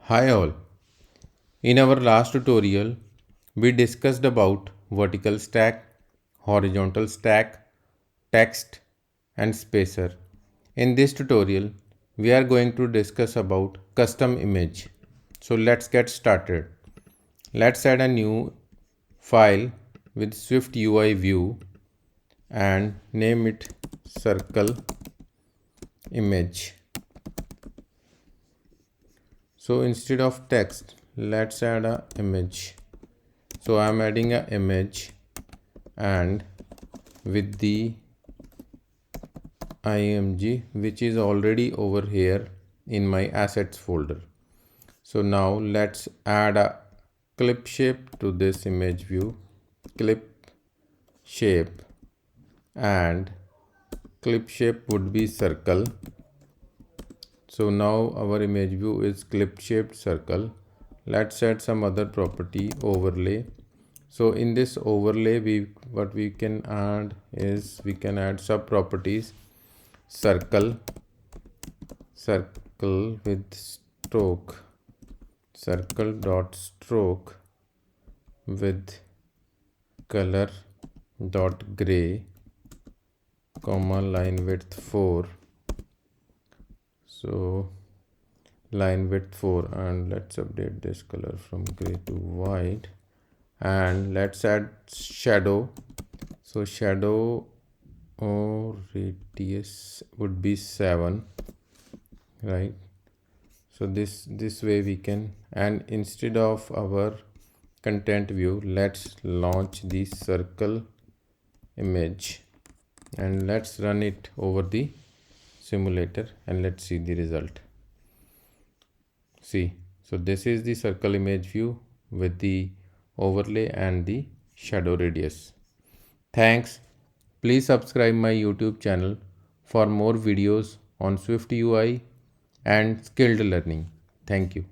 Hi all. In our last tutorial, we discussed about vertical stack, horizontal stack, text and spacer. In this tutorial, we are going to discuss about custom image. So let's get started. Let's add a new file with SwiftUI view and name it circle image. So instead of text, let's add a image. So I'm adding an image and with the img which is already over here in my assets folder. So now let's add a clip shape to this image view. Clip shape and clip shape would be circle. So now our image view is clip shaped circle. Let's add some other property, overlay. So in this overlay, what we can add is we can add sub properties circle with stroke, circle dot stroke with color dot gray, comma line width 4. So line width 4, and let's update this color from gray to white, and let's add shadow. So shadow or radius would be 7, right? So this way we can, and instead of our content view, let's launch the circle image and let's run it over the simulator and let's see the result. See, so this is the circle image view with the overlay and the shadow radius. Thanks. Please subscribe my YouTube channel for more videos on SwiftUI and skilled learning. Thank you.